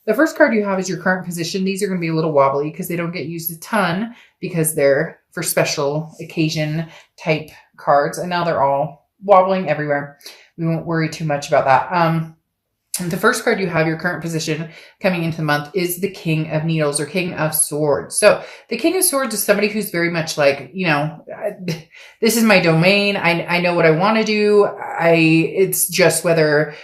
The first card you have is your current position. These are going to be a little wobbly because they don't get used a ton because they're for special occasion type cards. And now they're all wobbling everywhere. We won't worry too much about that. The first card you have, your current position coming into the month, is the King of Needles or King of Swords. So the King of Swords is somebody who's very much like, this is my domain. I know what I want to do. It's just whether,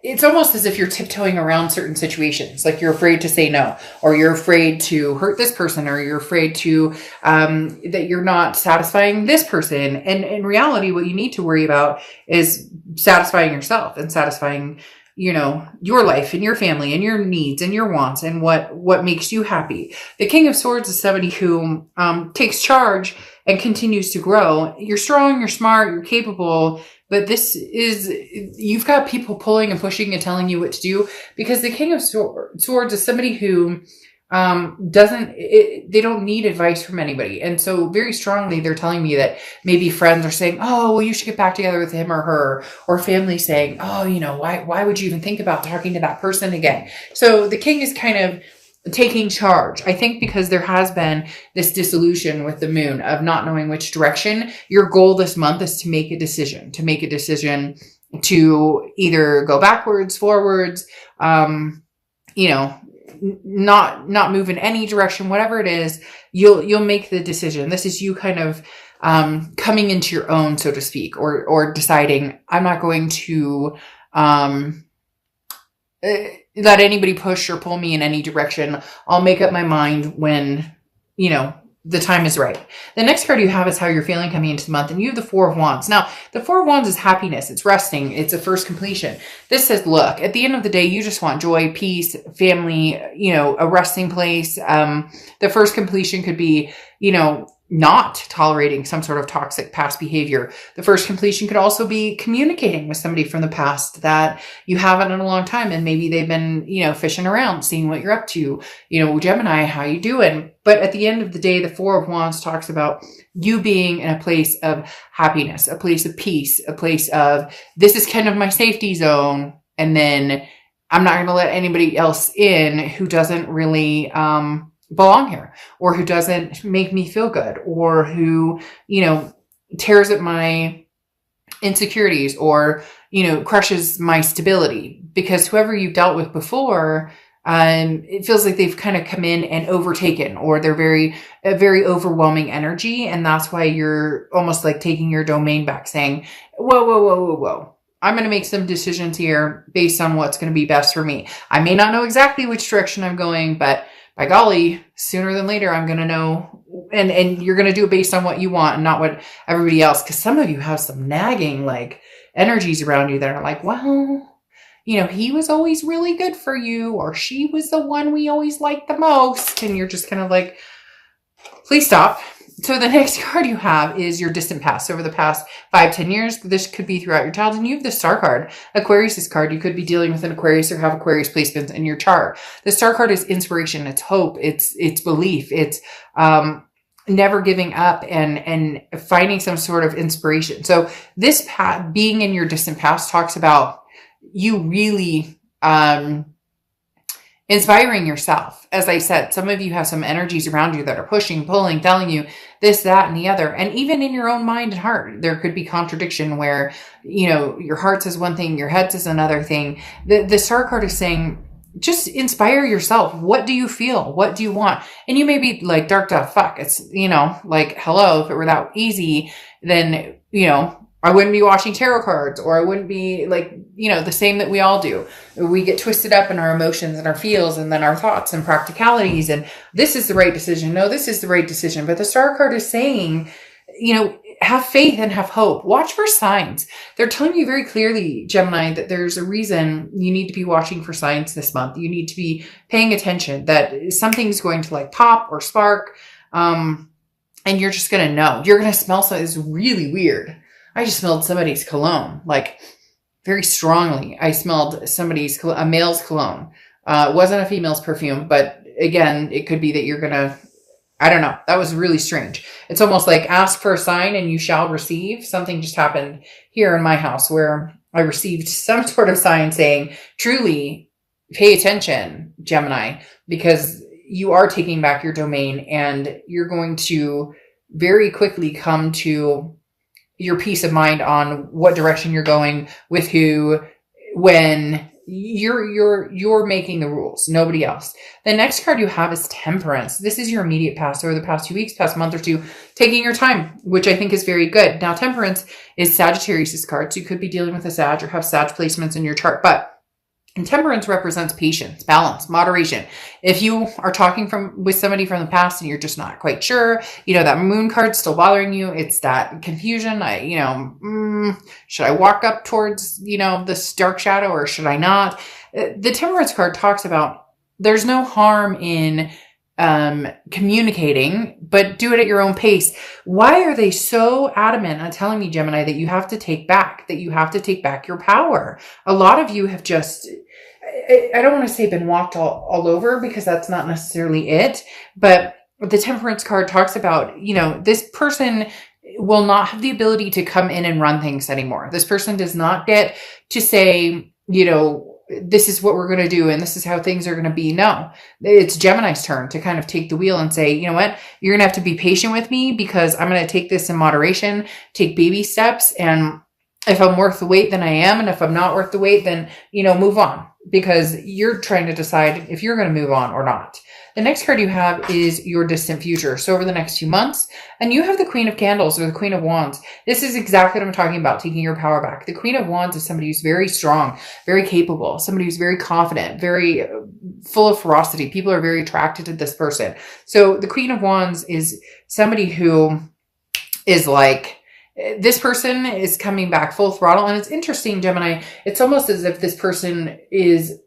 it's almost as if you're tiptoeing around certain situations. Like you're afraid to say no, or you're afraid to hurt this person, or you're afraid to, that you're not satisfying this person. And in reality, what you need to worry about is satisfying yourself and satisfying, your life and your family and your needs and your wants and what makes you happy. The King of Swords is somebody who, takes charge and continues to grow. You're strong, you're smart, you're capable, but you've got people pulling and pushing and telling you what to do, because the King of Swords is somebody who they don't need advice from anybody. And so very strongly, they're telling me that maybe friends are saying, oh, well, you should get back together with him or her, or family saying, oh, why would you even think about talking to that person again? So the king is kind of taking charge. I think because there has been this disillusion with the moon of not knowing which direction. Your goal this month is to make a decision, to either go backwards, forwards, not move in any direction, whatever it is, you'll make the decision. This is you kind of coming into your own, so to speak, or deciding, I'm not going to let anybody push or pull me in any direction. I'll make up my mind when, the time is right. The next card you have is how you're feeling coming into the month, and you have the Four of Wands. Now, the Four of Wands is happiness. It's resting. It's a first completion. This says, look, at the end of the day, you just want joy, peace, family, a resting place. The first completion could be, not tolerating some sort of toxic past behavior. The first completion could also be communicating with somebody from the past that you haven't in a long time. And maybe they've been, fishing around, seeing what you're up to, Gemini, how you doing? But at the end of the day, the Four of Wands talks about you being in a place of happiness, a place of peace, a place of, this is kind of my safety zone. And then I'm not going to let anybody else in who doesn't really, belong here, or who doesn't make me feel good, or who, tears at my insecurities, or, crushes my stability. Because whoever you've dealt with before, it feels like they've kind of come in and overtaken, or they're a very overwhelming energy. And that's why you're almost like taking your domain back, saying, whoa. I'm going to make some decisions here based on what's going to be best for me. I may not know exactly which direction I'm going, but by golly, sooner than later, I'm going to know, and you're going to do it based on what you want and not what everybody else. Because some of you have some nagging energies around you that are like, well, he was always really good for you, or she was the one we always liked the most. And you're just kind of like, please stop. So the next card you have is your distant past. Over the past 5-10 years, this could be throughout your childhood. You have the Star card. Aquarius' card. You could be dealing with an Aquarius or have Aquarius placements in your chart. The Star card is inspiration. It's hope. It's belief. It's never giving up and finding some sort of inspiration. So this being in your distant past talks about you really inspiring yourself. As I said, some of you have some energies around you that are pushing, pulling, telling you this, that, and the other. And even in your own mind and heart, there could be contradiction where, your heart says one thing, your head says another thing. The Star card is saying, just inspire yourself. What do you feel? What do you want? And you may be like, dark to fuck. It's, hello, if it were that easy, then, I wouldn't be watching tarot cards, or I wouldn't be the same that we all do. We get twisted up in our emotions and our feels and then our thoughts and practicalities. And this is the right decision. No, this is the right decision. But the Star card is saying, have faith and have hope. Watch for signs. They're telling you very clearly, Gemini, that there's a reason you need to be watching for signs this month. You need to be paying attention that something's going to pop or spark. And you're just going to know. You're going to smell something. It's really weird. I just smelled somebody's cologne, very strongly. I smelled a male's cologne. It wasn't a female's perfume, but again, it could be that you're going to, I don't know. That was really strange. It's almost like ask for a sign and you shall receive. Something just happened here in my house where I received some sort of sign saying, truly, pay attention, Gemini, because you are taking back your domain and you're going to very quickly come to your peace of mind on what direction you're going, with who, when. You're making the rules, nobody else. The next card you have is Temperance. This is your immediate past, or the past 2 weeks, past month or two, taking your time, which I think is very good. Now, Temperance is Sagittarius's card, so you could be dealing with a Sag or have Sag placements in your chart, and Temperance represents patience, balance, moderation. If you are talking with somebody from the past and you're just not quite sure, that Moon card's still bothering you. It's that confusion. Should I walk up towards, this dark shadow, or should I not? The Temperance card talks about there's no harm in communicating, but do it at your own pace. Why are they so adamant on telling me, Gemini, that you have to take back your power? A lot of you have just, I don't want to say been walked all over, because that's not necessarily it, but the Temperance card talks about, this person will not have the ability to come in and run things anymore. This person does not get to say, this is what we're going to do and this is how things are going to be. No, it's Gemini's turn to kind of take the wheel and say, you know what, you're going to have to be patient with me, because I'm going to take this in moderation, take baby steps. And if I'm worth the wait, then I am. And if I'm not worth the wait, then, move on, because you're trying to decide if you're going to move on or not. The next card you have is your distant future. So over the next few months, and you have the Queen of Candles, or the Queen of Wands. This is exactly what I'm talking about, taking your power back. The Queen of Wands is somebody who's very strong, very capable, somebody who's very confident, very full of ferocity. People are very attracted to this person. So the Queen of Wands is somebody who is like, this person is coming back full throttle. And it's interesting, Gemini, it's almost as if this person is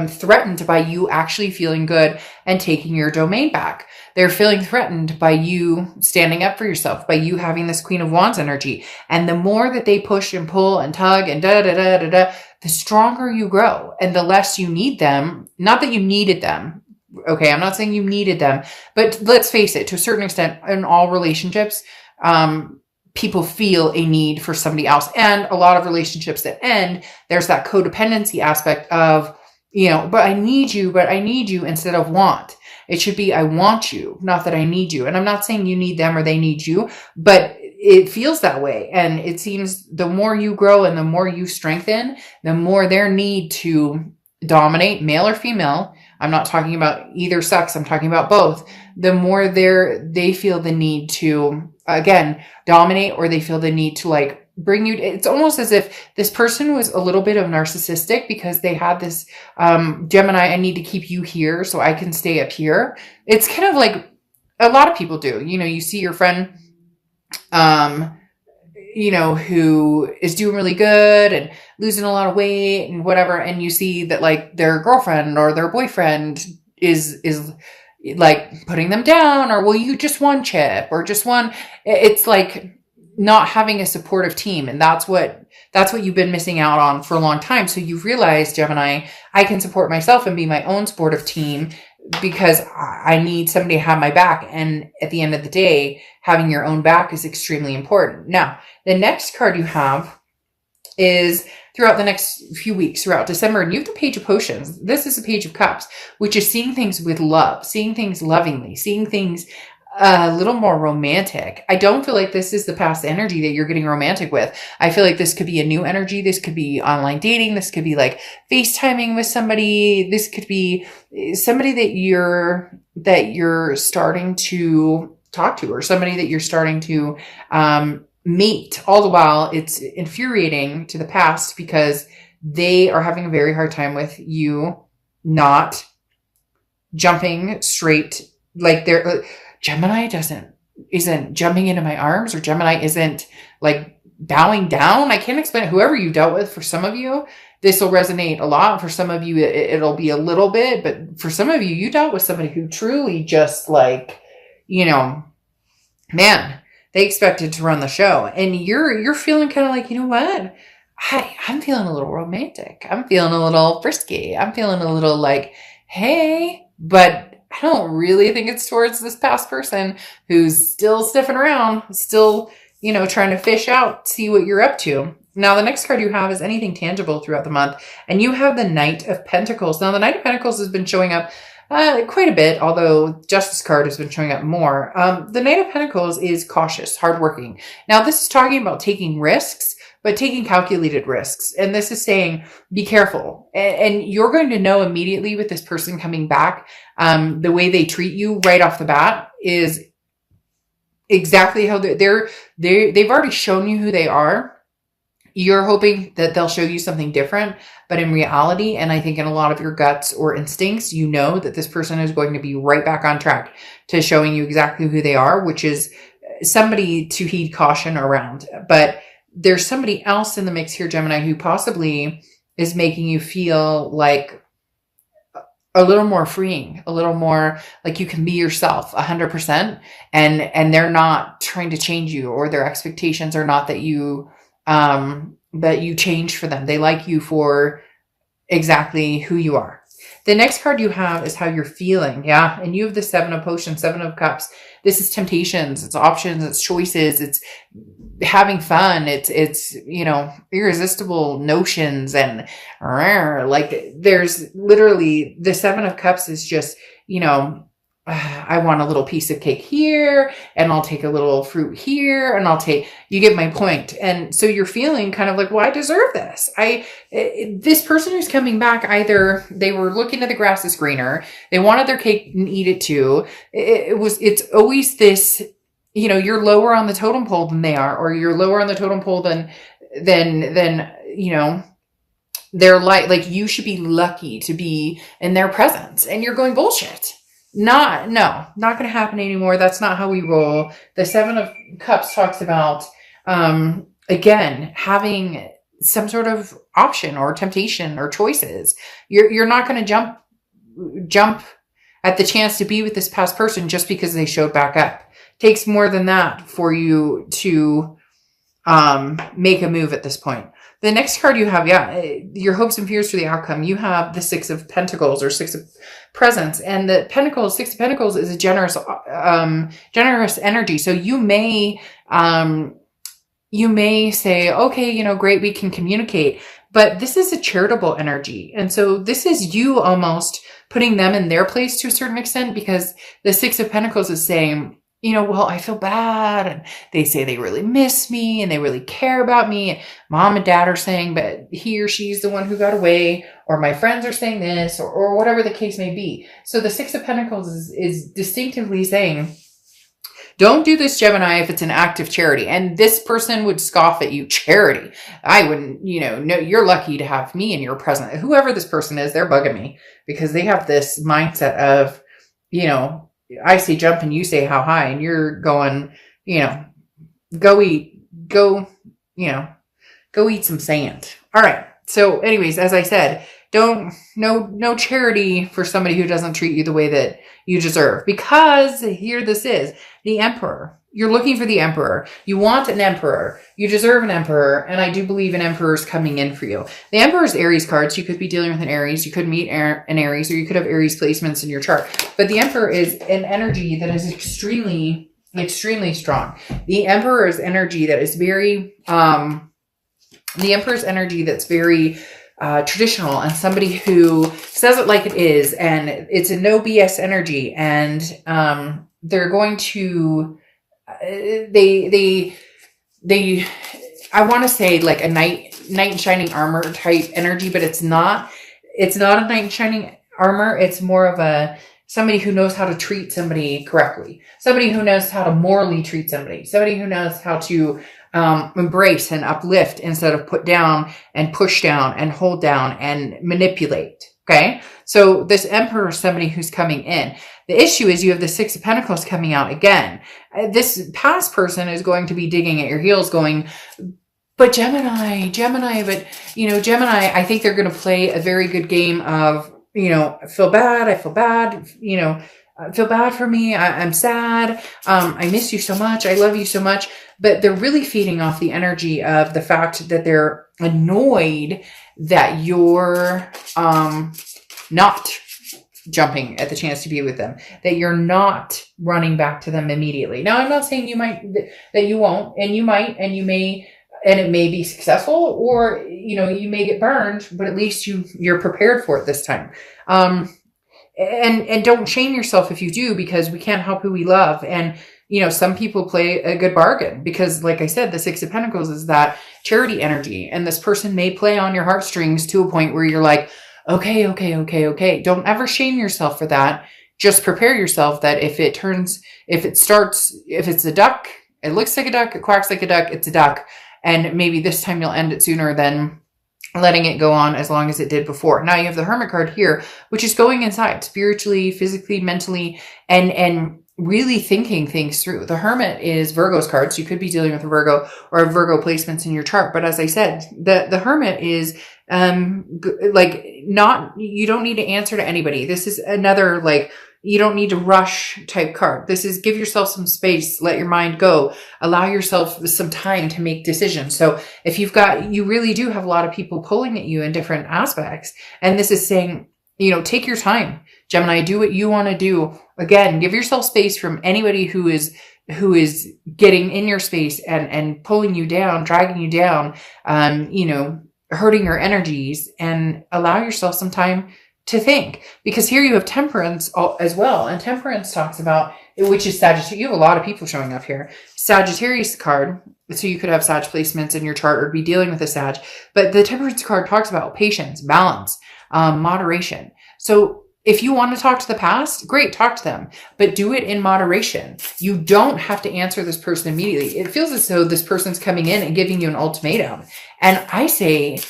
threatened by you actually feeling good and taking your domain back. They're feeling threatened by you standing up for yourself, by you having this Queen of Wands energy. And the more that they push and pull and tug and the stronger you grow and the less you need them. Not that you needed them. Okay, I'm not saying you needed them, but let's face it, to a certain extent, in all relationships, people feel a need for somebody else. And a lot of relationships that end, there's that codependency aspect of, but I need you instead of want. It should be, I want you, not that I need you. And I'm not saying you need them or they need you, but it feels that way. And it seems the more you grow and the more you strengthen, the more their need to dominate, male or female. I'm not talking about either sex. I'm talking about both. The more they feel the need to, again, dominate, or they feel the need to bring you. It's almost as if this person was a little bit of narcissistic, because they had this, Gemini, I need to keep you here so I can stay up here. It's kind of like a lot of people do. You see your friend, who is doing really good and losing a lot of weight and whatever. And you see that their girlfriend or their boyfriend is like putting them down, or, well, you just one chip or just one. It's like not having a supportive team. And that's what you've been missing out on for a long time. So you've realized, Gemini, I can support myself and be my own supportive team, because I need somebody to have my back. And at the end of the day, having your own back is extremely important. Now, the next card you have is throughout the next few weeks, throughout December, and you have the Page of Potions. This is the Page of Cups, which is seeing things with love, seeing things lovingly, seeing things a little more romantic. I don't feel like this is the past energy that you're getting romantic with. I feel like this could be a new energy. This could be online dating. This could be like FaceTiming with somebody. This could be somebody that you're starting to talk to, or somebody that you're starting to meet. All the while, it's infuriating to the past, because they are having a very hard time with you not jumping straight. Gemini isn't jumping into my arms, or Gemini isn't bowing down. I can't explain it. Whoever you dealt with, for some of you, this will resonate a lot. For some of you, it'll be a little bit, but for some of you, you dealt with somebody who truly just man, they expected to run the show, and you're feeling kind of like, you know what? I'm feeling a little romantic. I'm feeling a little frisky. I'm feeling a little hey, but I don't really think it's towards this past person who's still sniffing around, still trying to fish out, see what you're up to. Now, the next card you have is anything tangible throughout the month. And you have the Knight of Pentacles. Now, the Knight of Pentacles has been showing up quite a bit, although Justice card has been showing up more. The Knight of Pentacles is cautious, hardworking. Now, this is talking about taking risks, but taking calculated risks. And this is saying, be careful. And you're going to know immediately with this person coming back, the way they treat you right off the bat is exactly how they've already shown you who they are. You're hoping that they'll show you something different, but in reality, and I think in a lot of your guts or instincts, you know that this person is going to be right back on track to showing you exactly who they are, which is somebody to heed caution around. But there's somebody else in the mix here, Gemini, who possibly is making you feel like a little more freeing, a little more like you can be yourself 100%. And they're not trying to change you, or their expectations are not that you change for them. They like you for exactly who you are. The next card you have is how you're feeling. Yeah. And you have the 7 of Potions, 7 of Cups. This is temptations. It's options. It's choices. It's having fun. It's, irresistible notions. And like there's literally the 7 of Cups is just, I want a little piece of cake here, and I'll take a little fruit here, and you get my point. And so you're feeling kind of like, well, I deserve this. This person who's coming back, either they were looking at the grass is greener, they wanted their cake and eat it too. It's always this, you're lower on the totem pole than they are, or you're lower on the totem pole than they're like you should be lucky to be in their presence, and you're going bullshit. Not going to happen anymore. That's not how we roll. The 7 of Cups talks about, again, having some sort of option or temptation or choices. You're not going to jump at the chance to be with this past person just because they showed back up. It takes more than that for you to, make a move at this point. The next card you have, your hopes and fears for the outcome. You have the 6 of Pentacles, or 6 of Presents, and the 6 of Pentacles is a generous energy. So you may say, okay, great, we can communicate, but this is a charitable energy. And so this is you almost putting them in their place to a certain extent, because the 6 of Pentacles is saying, well, I feel bad, and they say they really miss me and they really care about me. And mom and dad are saying, but he or she's the one who got away, or my friends are saying this, or whatever the case may be. So the 6 of Pentacles is distinctively saying, don't do this, Gemini, if it's an act of charity. And this person would scoff at you. Charity. I wouldn't, no, you're lucky to have me in your presence. Whoever this person is, they're bugging me, because they have this mindset of, I say jump and you say how high, and you're going, go eat some sand. All right. So anyways, as I said, no charity for somebody who doesn't treat you the way that you deserve, because here this is the Emperor. You're looking for the Emperor. You want an Emperor. You deserve an Emperor. And I do believe an Emperor is coming in for you. The Emperor is Aries cards. You could be dealing with an Aries. You could meet an Aries, or you could have Aries placements in your chart. But the Emperor is an energy that is extremely, extremely strong. The Emperor is energy that is very, traditional, and somebody who says it like it is. And it's a no BS energy. And they're going to... I want to say like a knight in shining armor type energy, but it's not a knight in shining armor. It's more of somebody who knows how to treat somebody correctly, somebody who knows how to morally treat somebody who knows how to embrace and uplift instead of put down and push down and hold down and manipulate. Okay. So this Emperor is somebody who's coming in. The issue is you have the 6 of Pentacles coming out again. This past person is going to be digging at your heels going, but Gemini, but Gemini, I think they're going to play a very good game of, I feel bad, feel bad for me. I'm sad. I miss you so much. I love you so much. But they're really feeding off the energy of the fact that they're annoyed that you're not jumping at the chance to be with them, that you're not running back to them immediately. Now, I'm not saying that you won't, and you might, and you may, and it may be successful, or, you may get burned, but at least you're prepared for it this time. And don't shame yourself if you do, because we can't help who we love. And, some people play a good bargain because, like I said, the Six of Pentacles is that charity energy. And this person may play on your heartstrings to a point where you're like, okay. Don't ever shame yourself for that. Just prepare yourself that if it's a duck, it looks like a duck, it quacks like a duck, it's a duck. And maybe this time you'll end it sooner than letting it go on as long as it did before. Now you have the Hermit card here, which is going inside spiritually, physically, mentally, and really thinking things through. The Hermit is Virgo's card, so you could be dealing with a Virgo or Virgo placements in your chart. But as I said, the Hermit is you don't need to answer to anybody. This is another you don't need to rush type card. This is give yourself some space, let your mind go, allow yourself some time to make decisions. So if you really do have a lot of people pulling at you in different aspects. And this is saying, take your time, Gemini, do what you want to do. Again, give yourself space from anybody who is getting in your space and pulling you down, dragging you down, hurting your energies, and allow yourself some time to think. Because here you have Temperance as well. And Temperance talks about, which is Sagittarius. You have a lot of people showing up here. Sagittarius card. So you could have Sag placements in your chart or be dealing with a Sag. But the Temperance card talks about patience, balance, moderation. So if you want to talk to the past, great, talk to them, but do it in moderation. You don't have to answer this person immediately. It feels as though this person's coming in and giving you an ultimatum. And I say,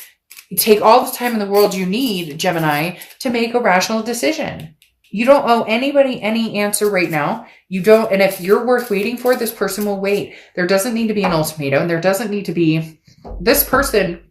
take all the time in the world you need, Gemini, to make a rational decision. You don't owe anybody any answer right now. You don't. And if you're worth waiting for, this person will wait. There doesn't need to be an ultimatum. There doesn't need to be, this person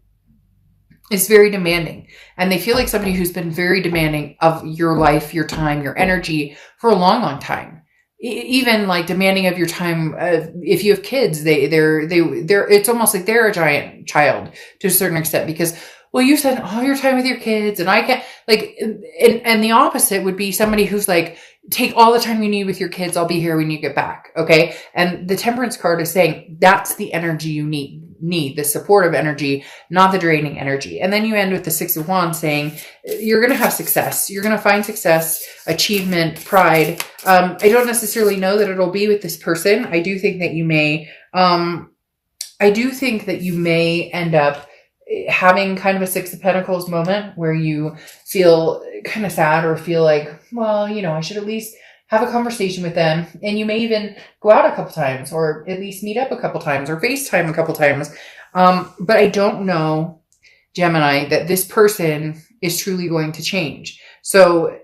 is very demanding, and they feel like somebody who's been very demanding of your life, your time, your energy for a long, long time. Even demanding of your time. If you have kids, they're it's almost like they're a giant child to a certain extent, because, well, you spend all your time with your kids and I can't, and the opposite would be somebody who's like, take all the time you need with your kids. I'll be here when you get back. Okay. And the Temperance card is saying that's the energy you need the supportive energy, not the draining energy. And then you end with the Six of Wands saying you're going to have success. You're going to find success, achievement, pride. I don't necessarily know that it'll be with this person. I do think that you may end up having kind of a Six of Pentacles moment where you feel kind of sad or feel like, well, I should at least have a conversation with them. And you may even go out a couple times, or at least meet up a couple times, or FaceTime a couple times. But I don't know, Gemini, that this person is truly going to change. So,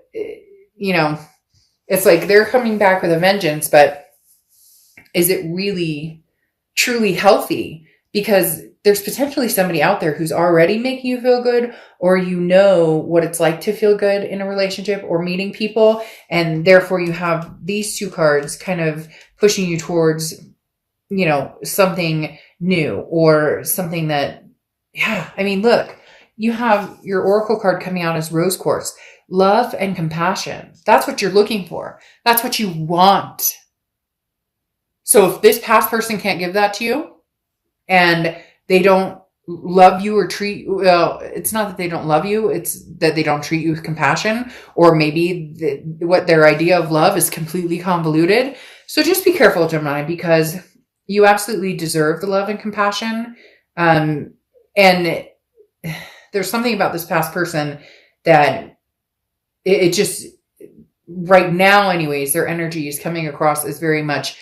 it's like they're coming back with a vengeance, but is it really truly healthy? Because there's potentially somebody out there who's already making you feel good, or what it's like to feel good in a relationship or meeting people. And therefore you have these two cards kind of pushing you towards, something new, or something that, look, you have your Oracle card coming out as Rose Quartz, love and compassion. That's what you're looking for. That's what you want. So if this past person can't give that to you, and they don't love you or it's not that they don't love you, it's that they don't treat you with compassion, or maybe what their idea of love is completely convoluted. So just be careful, Gemini, because you absolutely deserve the love and compassion. And there's something about this past person that it just, right now anyways, their energy is coming across as very much